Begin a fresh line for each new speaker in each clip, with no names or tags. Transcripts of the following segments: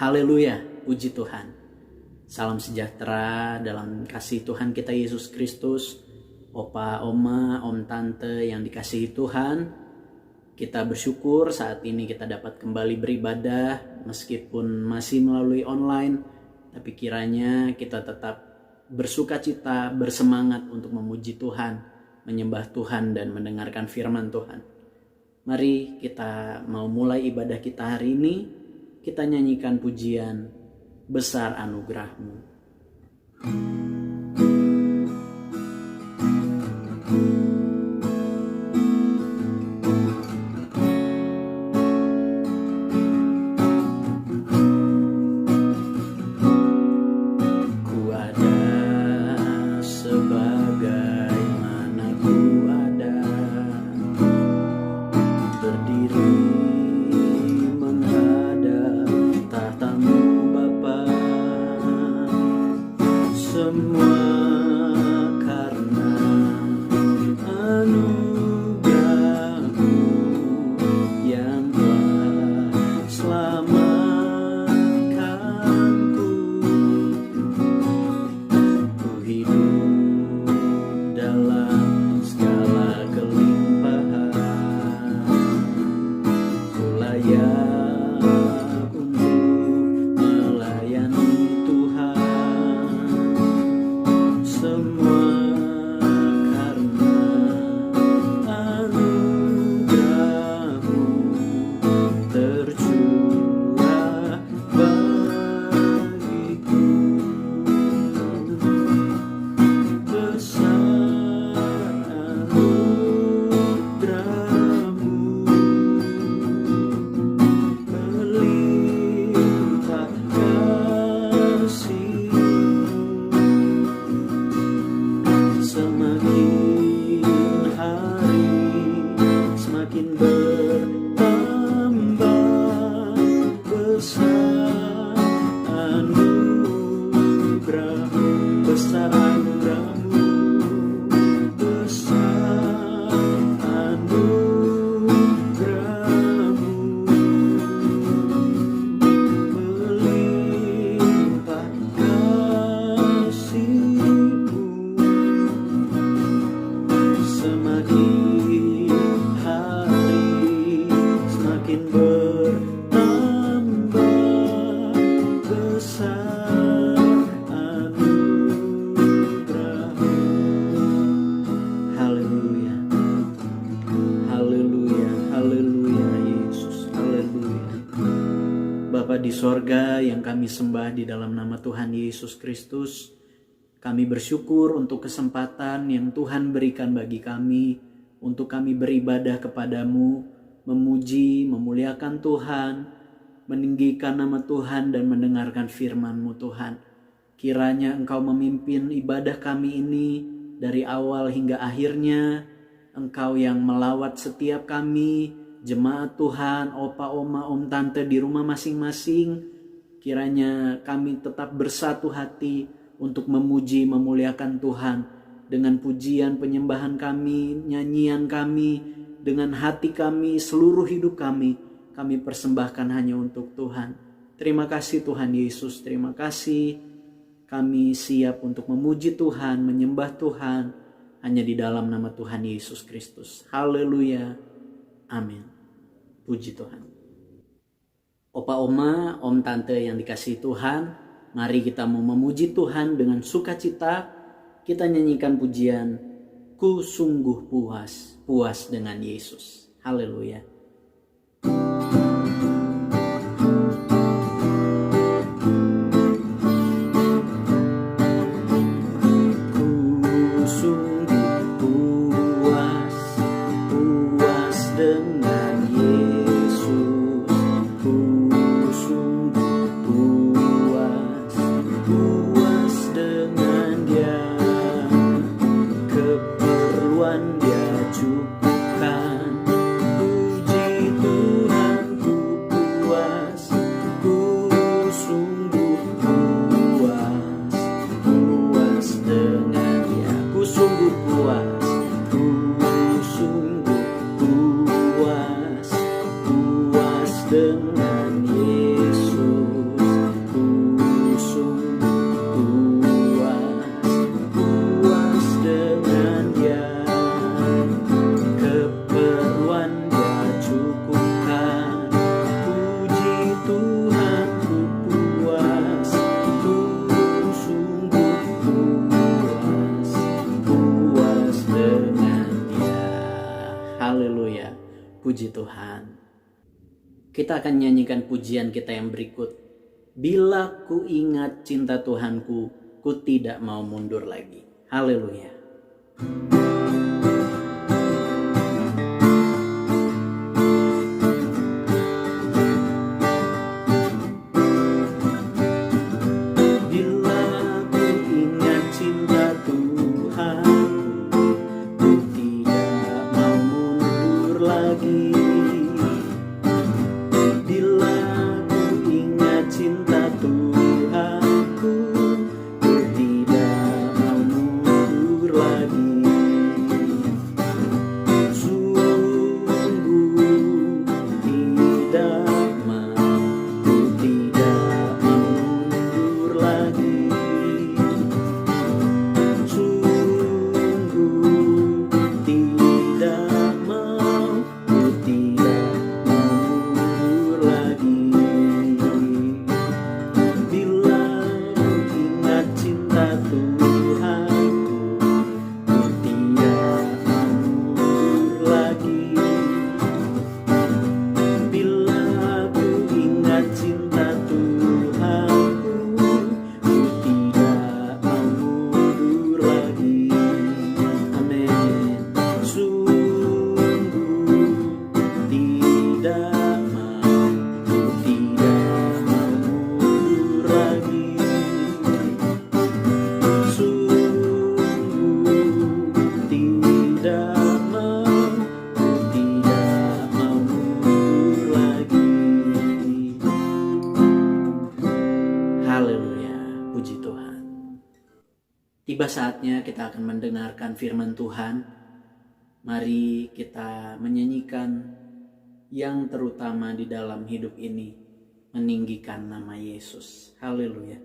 Haleluya, puji Tuhan. Salam sejahtera dalam kasih Tuhan kita Yesus Kristus. Opa, oma, om, tante yang dikasihi Tuhan, kita bersyukur saat ini kita dapat kembali beribadah meskipun masih melalui online, tapi kiranya kita tetap bersuka cita, bersemangat untuk memuji Tuhan, menyembah Tuhan dan mendengarkan firman Tuhan. Mari kita mau mulai ibadah kita hari ini, kita nyanyikan pujian Besar Anugerah-Mu. Di sorga yang kami sembah di dalam nama Tuhan Yesus Kristus, kami bersyukur untuk kesempatan yang Tuhan berikan bagi kami untuk kami beribadah kepadamu, memuji, memuliakan Tuhan, meninggikan nama Tuhan dan mendengarkan firman-Mu Tuhan. Kiranya Engkau memimpin ibadah kami ini dari awal hingga akhirnya. Engkau yang melawat setiap kami, jemaat Tuhan, opa, oma, om, tante di rumah masing-masing. Kiranya kami tetap bersatu hati untuk memuji, memuliakan Tuhan. Dengan pujian, penyembahan kami, nyanyian kami, dengan hati kami, seluruh hidup kami persembahkan hanya untuk Tuhan. Terima kasih Tuhan Yesus, terima kasih. Kami siap untuk memuji Tuhan, menyembah Tuhan, hanya di dalam nama Tuhan Yesus Kristus. Haleluya. Amin. Puji Tuhan. Opa, oma, om, tante yang dikasihi Tuhan, mari kita mau memuji Tuhan dengan sukacita. Kita nyanyikan pujian, Ku sungguh puas dengan Yesus. Haleluya.
Dia cukupkan
Haleluya, puji Tuhan. Kita akan nyanyikan pujian kita yang berikut. Bila ku ingat cinta Tuhanku, ku tidak mau mundur lagi. Haleluya. Tiba saatnya kita akan mendengarkan firman Tuhan. Mari kita menyanyikan yang terutama di dalam hidup ini, meninggikan nama Yesus. Haleluya.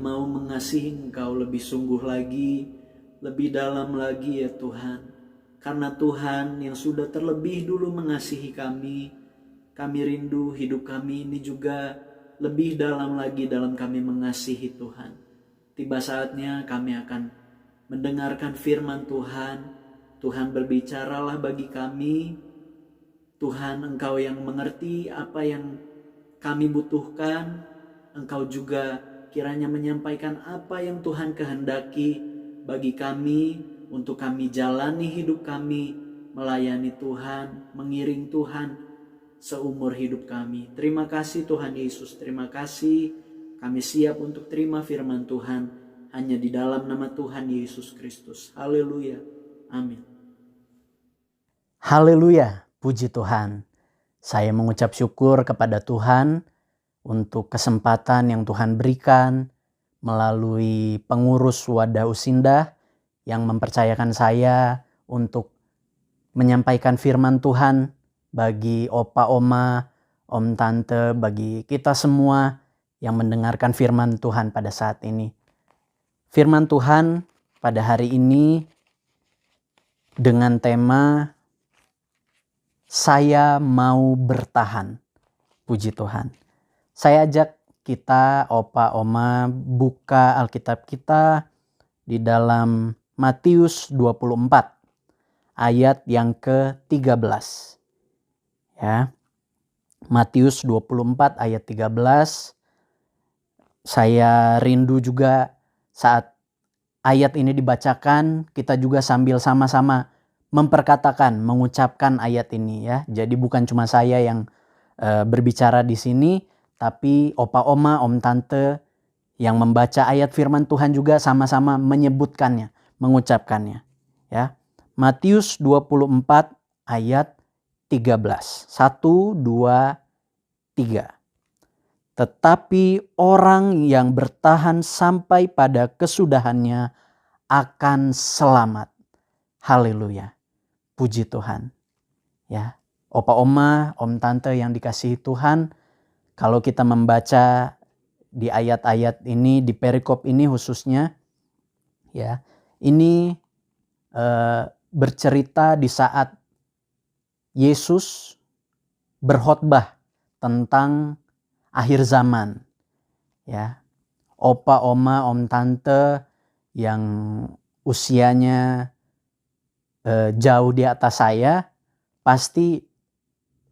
mau mengasihi Engkau lebih sungguh lagi, lebih dalam lagi ya Tuhan. Karena Tuhan yang sudah terlebih dulu mengasihi kami rindu hidup kami ini juga lebih dalam lagi dalam kami mengasihi Tuhan. Tiba saatnya kami akan mendengarkan firman Tuhan. Tuhan berbicaralah bagi kami. Tuhan, Engkau yang mengerti apa yang kami butuhkan. Engkau juga kiranya menyampaikan apa yang Tuhan kehendaki bagi kami untuk kami jalani hidup kami, melayani Tuhan, mengiring Tuhan seumur hidup kami. Terima kasih Tuhan Yesus, terima kasih. Kami siap untuk terima firman Tuhan hanya di dalam nama Tuhan Yesus Kristus. Haleluya. Amin.
Haleluya, puji Tuhan. Saya mengucap syukur kepada Tuhan untuk kesempatan yang Tuhan berikan melalui pengurus Wadah Usindah yang mempercayakan saya untuk menyampaikan firman Tuhan bagi opa, oma, om, tante, bagi kita semua yang mendengarkan firman Tuhan pada saat ini. Firman Tuhan pada hari ini dengan tema saya mau bertahan. Puji Tuhan. Saya ajak kita, opa, oma, buka Alkitab kita di dalam Matius 24 ayat yang ke-13. Ya. Matius 24 ayat 13. Saya rindu juga saat ayat ini dibacakan, kita juga sambil sama-sama memperkatakan, mengucapkan ayat ini ya. Jadi bukan cuma saya yang berbicara di sini, tapi opa, oma, om, tante yang membaca ayat firman Tuhan juga sama-sama menyebutkannya, mengucapkannya. Ya. Matius 24 ayat 13. 1, 2, 3. Tetapi orang yang bertahan sampai pada kesudahannya akan selamat. Haleluya. Puji Tuhan. Ya, opa, oma, om, tante yang dikasihi Tuhan, kalau kita membaca di ayat-ayat ini, di perikop ini khususnya, ya, ini bercerita di saat Yesus berkhotbah tentang akhir zaman. Ya, opa, oma, om, tante yang usianya jauh di atas saya pasti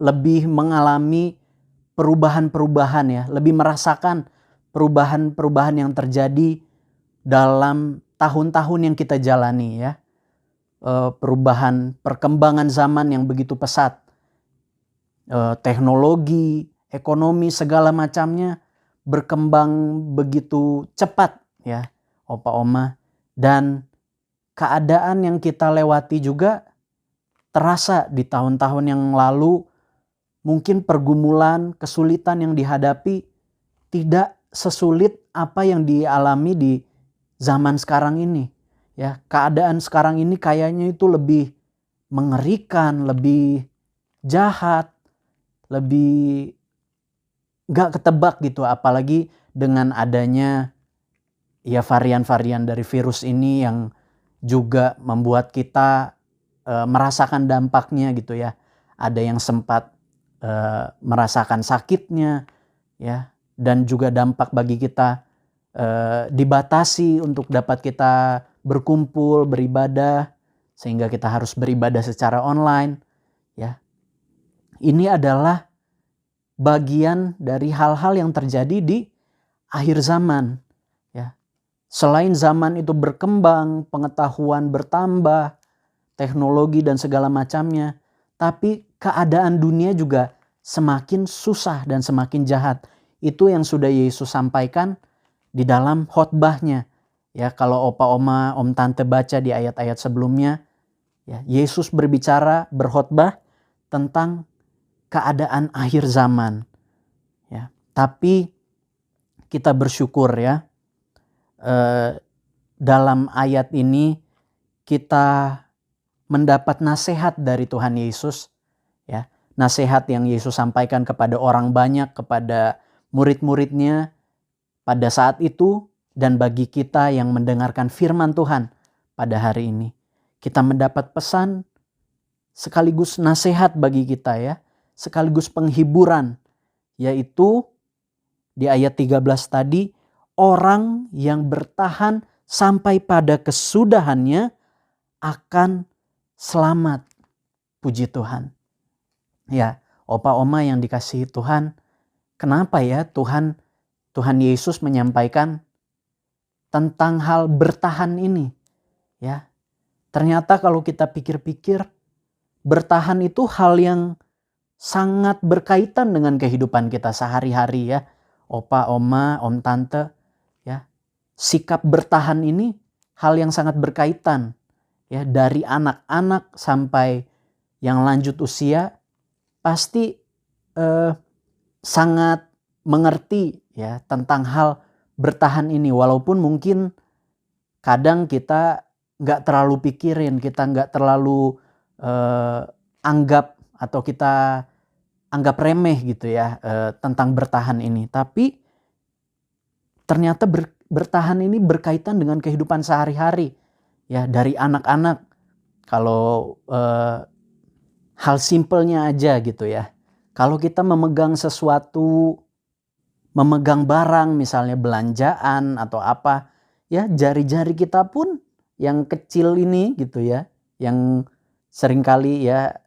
lebih mengalami perubahan-perubahan ya, lebih merasakan perubahan-perubahan yang terjadi dalam tahun-tahun yang kita jalani ya. Perubahan perkembangan zaman yang begitu pesat. Teknologi, ekonomi, segala macamnya berkembang begitu cepat ya, opa, oma. Dan keadaan yang kita lewati juga terasa di tahun-tahun yang lalu. Mungkin pergumulan, kesulitan yang dihadapi tidak sesulit apa yang dialami di zaman sekarang ini. Ya, keadaan sekarang ini kayaknya itu lebih mengerikan, lebih jahat, lebih gak ketebak gitu. Apalagi dengan adanya ya varian-varian dari virus ini yang juga membuat kita merasakan dampaknya gitu ya. Ada yang sempat merasakan sakitnya ya, dan juga dampak bagi kita dibatasi untuk dapat kita berkumpul, beribadah, sehingga kita harus beribadah secara online ya. Ini adalah bagian dari hal-hal yang terjadi di akhir zaman ya. Selain zaman itu berkembang, pengetahuan bertambah, teknologi dan segala macamnya, tapi keadaan dunia juga semakin susah dan semakin jahat. Itu yang sudah Yesus sampaikan di dalam khotbahnya. Ya, kalau opa, oma, om, tante baca di ayat-ayat sebelumnya, ya, Yesus berbicara, berkhotbah tentang keadaan akhir zaman. Ya, tapi kita bersyukur ya, dalam ayat ini kita mendapat nasihat dari Tuhan Yesus ya. Nasihat yang Yesus sampaikan kepada orang banyak, kepada murid-muridnya pada saat itu Dan bagi kita yang mendengarkan firman Tuhan pada hari ini, kita mendapat pesan sekaligus nasihat bagi kita ya, sekaligus penghiburan, yaitu di ayat 13 tadi, orang yang bertahan sampai pada kesudahannya akan selamat. Puji Tuhan. Ya, opa oma yang dikasihi Tuhan, kenapa ya Tuhan Yesus menyampaikan tentang hal bertahan ini? Ya, ternyata kalau kita pikir-pikir, bertahan itu hal yang sangat berkaitan dengan kehidupan kita sehari-hari ya. Opa, oma, om, tante, ya. Sikap bertahan ini hal yang sangat berkaitan ya, dari anak-anak sampai yang lanjut usia pasti sangat mengerti ya tentang hal bertahan ini, walaupun mungkin kadang kita nggak terlalu pikirin, kita nggak terlalu anggap atau kita anggap remeh gitu ya tentang bertahan ini. Tapi ternyata bertahan ini berkaitan dengan kehidupan sehari-hari ya, dari anak-anak. Kalau hal simpelnya aja gitu ya, kalau kita memegang sesuatu, memegang barang misalnya belanjaan atau apa ya, jari-jari kita pun yang kecil ini gitu ya, yang seringkali ya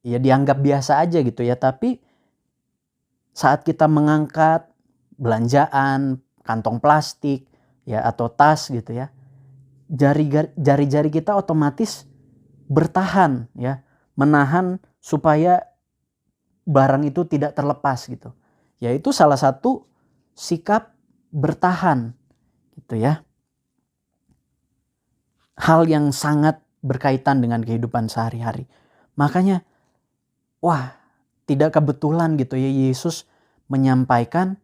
dianggap biasa aja gitu ya, tapi saat kita mengangkat belanjaan, kantong plastik ya atau tas gitu ya, jari-jari kita otomatis bertahan ya, menahan supaya barang itu tidak terlepas gitu. Yaitu salah satu sikap bertahan gitu ya. Hal yang sangat berkaitan dengan kehidupan sehari-hari. Makanya wah, tidak kebetulan gitu ya Yesus menyampaikan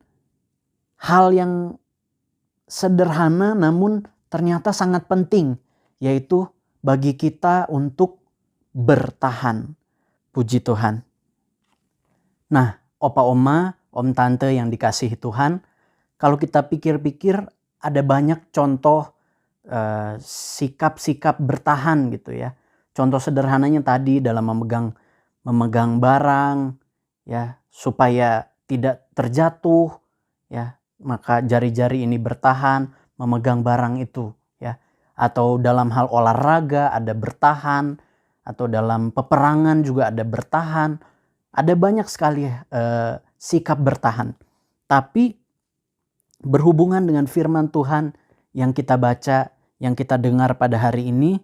hal yang sederhana namun ternyata sangat penting, yaitu bagi kita untuk bertahan. Puji Tuhan. Nah, opa oma, om tante yang dikasihi Tuhan, kalau kita pikir-pikir ada banyak contoh sikap-sikap bertahan gitu ya. Contoh sederhananya tadi dalam memegang barang ya, supaya tidak terjatuh ya, maka jari-jari ini bertahan memegang barang itu ya. Atau dalam hal olahraga ada bertahan, atau dalam peperangan juga ada bertahan. Ada banyak sekali sikap bertahan. Tapi berhubungan dengan firman Tuhan yang kita baca, yang kita dengar pada hari ini,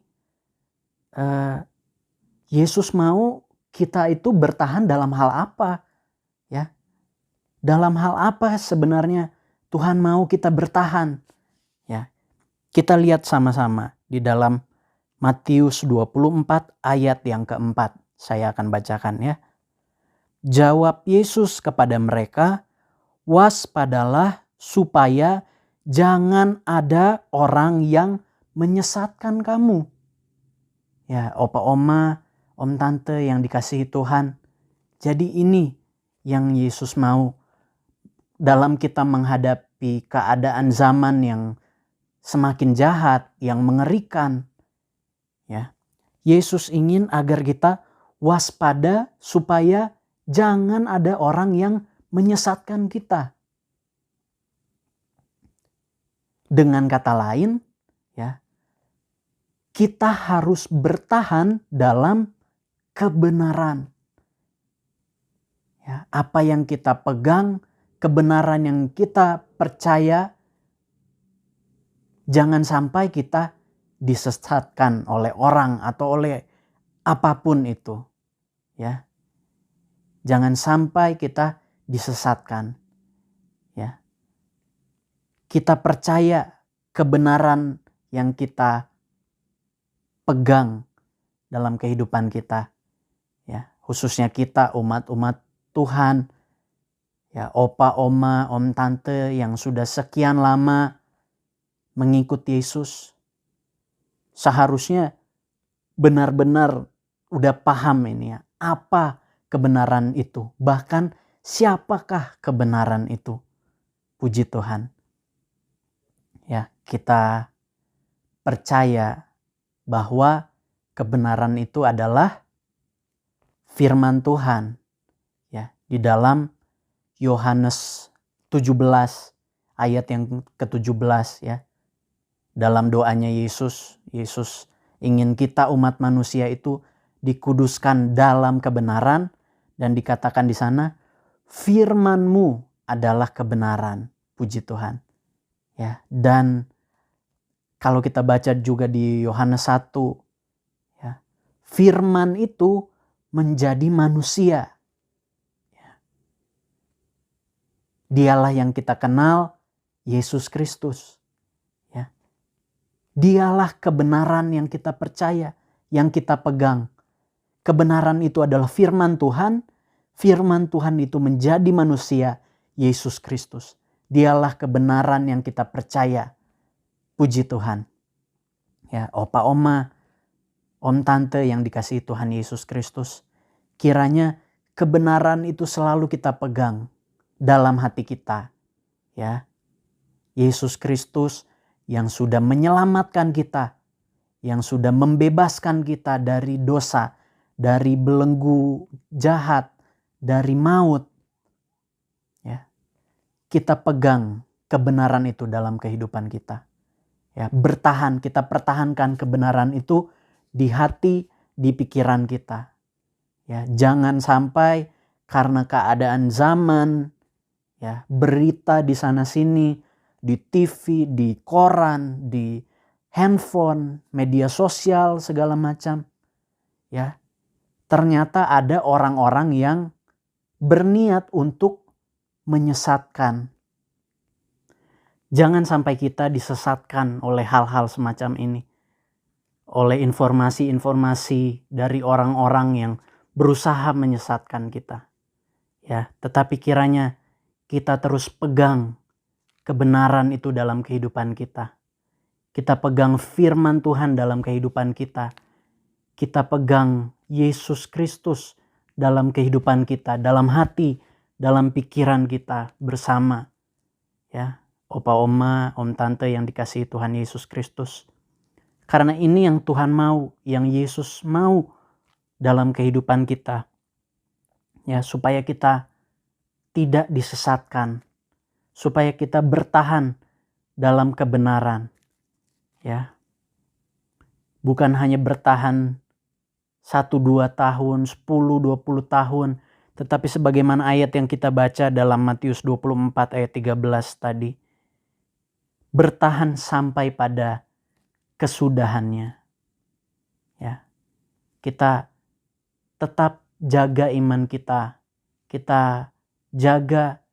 Yesus mau kita itu bertahan dalam hal apa? Ya. Dalam hal apa sebenarnya Tuhan mau kita bertahan? Ya. Kita lihat sama-sama di dalam Matius 24 ayat yang keempat. Saya akan bacakan ya. Jawab Yesus kepada mereka, waspadalah supaya jangan ada orang yang menyesatkan kamu. Ya, opa oma, om tante yang dikasihi Tuhan. Jadi ini yang Yesus mau dalam kita menghadapi keadaan zaman yang semakin jahat, yang mengerikan. Ya. Yesus ingin agar kita waspada supaya jangan ada orang yang menyesatkan kita. Dengan kata lain, ya, kita harus bertahan dalam kebenaran. Ya, apa yang kita pegang, kebenaran yang kita percaya, jangan sampai kita disesatkan oleh orang atau oleh apapun itu. Ya. Jangan sampai kita disesatkan. Ya. Kita percaya kebenaran yang kita pegang dalam kehidupan kita. Ya, khususnya kita umat-umat Tuhan. Ya, opa, oma, om, tante yang sudah sekian lama mengikut Yesus. Seharusnya benar-benar udah paham ini ya, apa kebenaran itu. Bahkan siapakah kebenaran itu. Puji Tuhan. Ya. kita percaya bahwa kebenaran itu adalah firman Tuhan. Ya, di dalam Yohanes 17 ayat yang ke-17 ya. Dalam doanya Yesus ingin kita umat manusia itu dikuduskan dalam kebenaran, dan dikatakan di sana, firman-Mu adalah kebenaran. Puji Tuhan. Ya, dan kalau kita baca juga di Yohanes 1, ya, firman itu menjadi manusia. Ya. Dialah yang kita kenal, Yesus Kristus. Ya. Dialah kebenaran yang kita percaya, yang kita pegang. Kebenaran itu adalah firman Tuhan. Firman Tuhan itu menjadi manusia, Yesus Kristus. Dialah kebenaran yang kita percaya. Puji Tuhan. Ya, opa oma, om tante yang dikasihi Tuhan Yesus Kristus. Kiranya kebenaran itu selalu kita pegang dalam hati kita. Ya. Yesus Kristus yang sudah menyelamatkan kita, yang sudah membebaskan kita dari dosa, dari belenggu jahat, dari maut. Ya. Kita pegang kebenaran itu dalam kehidupan kita. Ya, bertahan, kita pertahankan kebenaran itu di hati, di pikiran kita. Ya, jangan sampai karena keadaan zaman, ya, berita di sana sini, di TV, di koran, di handphone, media sosial segala macam, ya, ternyata ada orang-orang yang berniat untuk menyesatkan. Jangan sampai kita disesatkan oleh hal-hal semacam ini. Oleh informasi-informasi dari orang-orang yang berusaha menyesatkan kita. Ya, tetapi kiranya kita terus pegang kebenaran itu dalam kehidupan kita. Kita pegang firman Tuhan dalam kehidupan kita. Kita pegang Yesus Kristus dalam kehidupan kita, dalam hati, dalam pikiran kita bersama. Ya. Opa oma, om tante yang dikasihi Tuhan Yesus Kristus. Karena ini yang Tuhan mau, yang Yesus mau dalam kehidupan kita. Ya, supaya kita tidak disesatkan, supaya kita bertahan dalam kebenaran. Ya. Bukan hanya bertahan 1-2 tahun, 10-20 tahun, tetapi sebagaimana ayat yang kita baca dalam Matius 24 ayat 13 tadi. Bertahan sampai pada kesudahannya. Ya. Kita tetap jaga iman kita. Kita jaga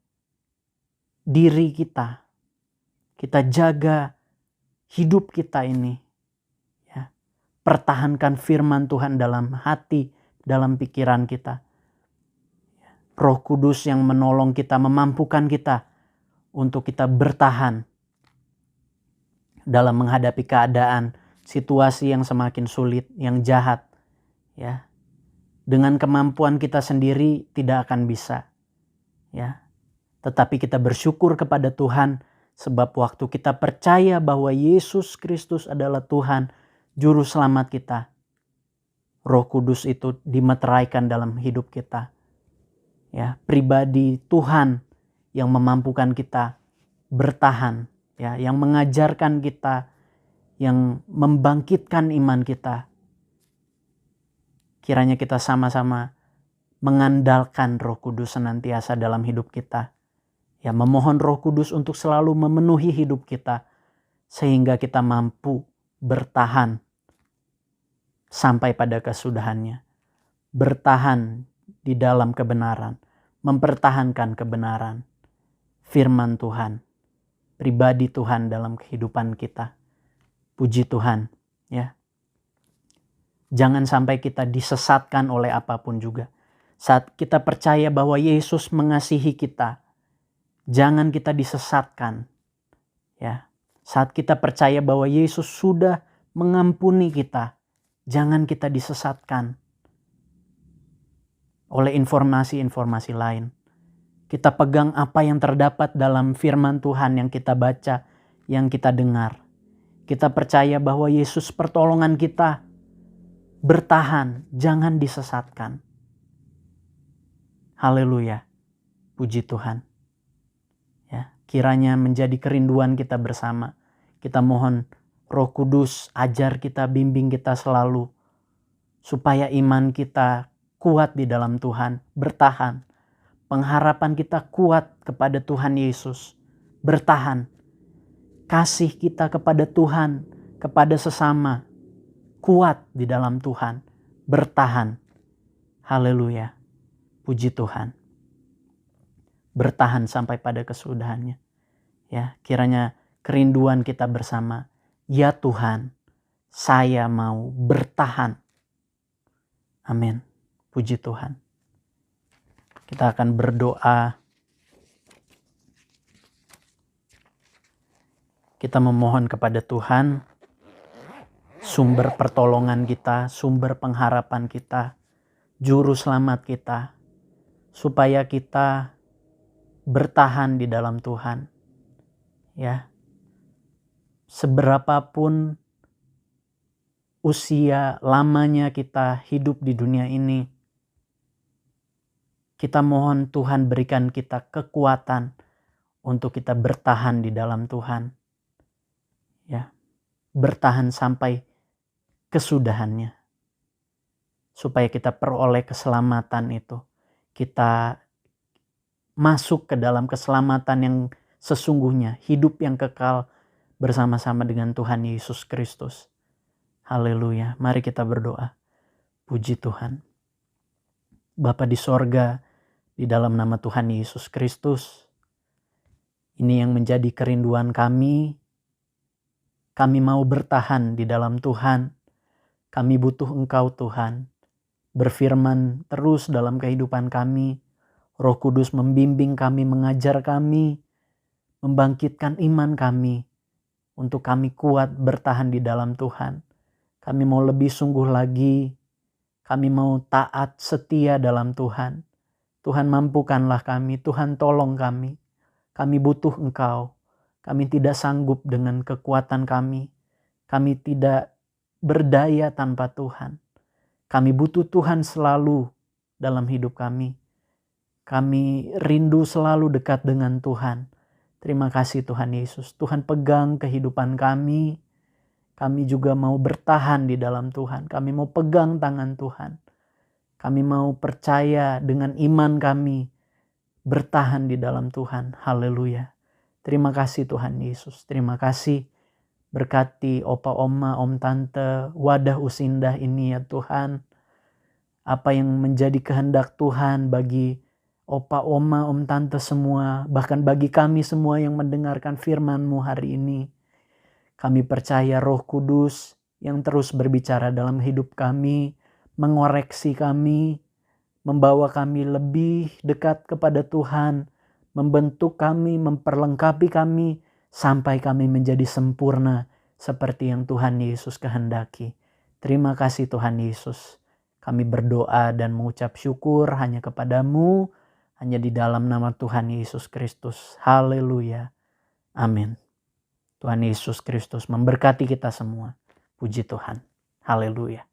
diri kita. Kita jaga hidup kita ini. Ya. Pertahankan firman Tuhan dalam hati, dalam pikiran kita. Roh Kudus yang menolong kita, memampukan kita untuk kita bertahan dalam menghadapi keadaan, situasi yang semakin sulit, yang jahat. Ya. Dengan kemampuan kita sendiri tidak akan bisa. Ya. Tetapi kita bersyukur kepada Tuhan sebab waktu kita percaya bahwa Yesus Kristus adalah Tuhan, juru selamat kita, Roh Kudus itu dimeteraikan dalam hidup kita. Ya, pribadi Tuhan yang memampukan kita bertahan. Ya, yang mengajarkan kita, yang membangkitkan iman kita. Kiranya kita sama-sama mengandalkan Roh Kudus senantiasa dalam hidup kita. Ya, memohon Roh Kudus untuk selalu memenuhi hidup kita sehingga kita mampu bertahan sampai pada kesudahannya. Bertahan di dalam kebenaran, mempertahankan kebenaran firman Tuhan. Pribadi Tuhan dalam kehidupan kita. Puji Tuhan, ya. Jangan sampai kita disesatkan oleh apapun juga. Saat kita percaya bahwa Yesus mengasihi kita, jangan kita disesatkan. Ya. Saat kita percaya bahwa Yesus sudah mengampuni kita, jangan kita disesatkan oleh informasi-informasi lain. Kita pegang apa yang terdapat dalam firman Tuhan yang kita baca, yang kita dengar. Kita percaya bahwa Yesus pertolongan kita. Bertahan, jangan disesatkan. Haleluya. Puji Tuhan. Ya, kiranya menjadi kerinduan kita bersama. Kita mohon Roh Kudus ajar kita, bimbing kita selalu. Supaya iman kita kuat di dalam Tuhan, bertahan. Pengharapan kita kuat kepada Tuhan Yesus, bertahan. Kasih kita kepada Tuhan, kepada sesama, kuat di dalam Tuhan, bertahan. Haleluya, puji Tuhan. Bertahan sampai pada kesudahannya. Ya, kiranya kerinduan kita bersama. Ya Tuhan, saya mau bertahan. Amin. Puji Tuhan. Kita akan berdoa. Kita memohon kepada Tuhan, sumber pertolongan kita, sumber pengharapan kita, juru selamat kita, supaya kita bertahan di dalam Tuhan. Ya. Seberapapun usia lamanya kita hidup di dunia ini, kita mohon Tuhan berikan kita kekuatan untuk kita bertahan di dalam Tuhan. Ya, bertahan sampai kesudahannya. Supaya kita peroleh keselamatan itu. Kita masuk ke dalam keselamatan yang sesungguhnya, hidup yang kekal bersama-sama dengan Tuhan Yesus Kristus. Haleluya. Mari kita berdoa. Puji Tuhan. Bapa di sorga, di dalam nama Tuhan Yesus Kristus, ini yang menjadi kerinduan kami. Kami mau bertahan di dalam Tuhan. Kami butuh Engkau Tuhan. Berfirman terus dalam kehidupan kami. Roh Kudus membimbing kami, mengajar kami, membangkitkan iman kami. Untuk kami kuat bertahan di dalam Tuhan. Kami mau lebih sungguh lagi. Kami mau taat setia dalam Tuhan. Tuhan mampukanlah kami, Tuhan tolong kami. Kami butuh Engkau. Kami tidak sanggup dengan kekuatan kami. Kami tidak berdaya tanpa Tuhan. Kami butuh Tuhan selalu dalam hidup kami. Kami rindu selalu dekat dengan Tuhan. Terima kasih Tuhan Yesus. Tuhan pegang kehidupan kami. Kami juga mau bertahan di dalam Tuhan. Kami mau pegang tangan Tuhan. Kami mau percaya dengan iman kami. Bertahan di dalam Tuhan. Haleluya. Terima kasih Tuhan Yesus. Terima kasih. Berkati opa, oma, om, tante, wadah usindah ini ya Tuhan. Apa yang menjadi kehendak Tuhan bagi opa, oma, om, tante semua. Bahkan bagi kami semua yang mendengarkan firman-Mu hari ini. Kami percaya Roh Kudus yang terus berbicara dalam hidup kami. Mengoreksi kami. Membawa kami lebih dekat kepada Tuhan. Membentuk kami, memperlengkapi kami, sampai kami menjadi sempurna seperti yang Tuhan Yesus kehendaki. Terima kasih Tuhan Yesus. Kami berdoa dan mengucap syukur hanya kepadamu, hanya di dalam nama Tuhan Yesus Kristus. Haleluya. Amin. Tuhan Yesus Kristus memberkati kita semua. Puji Tuhan. Haleluya.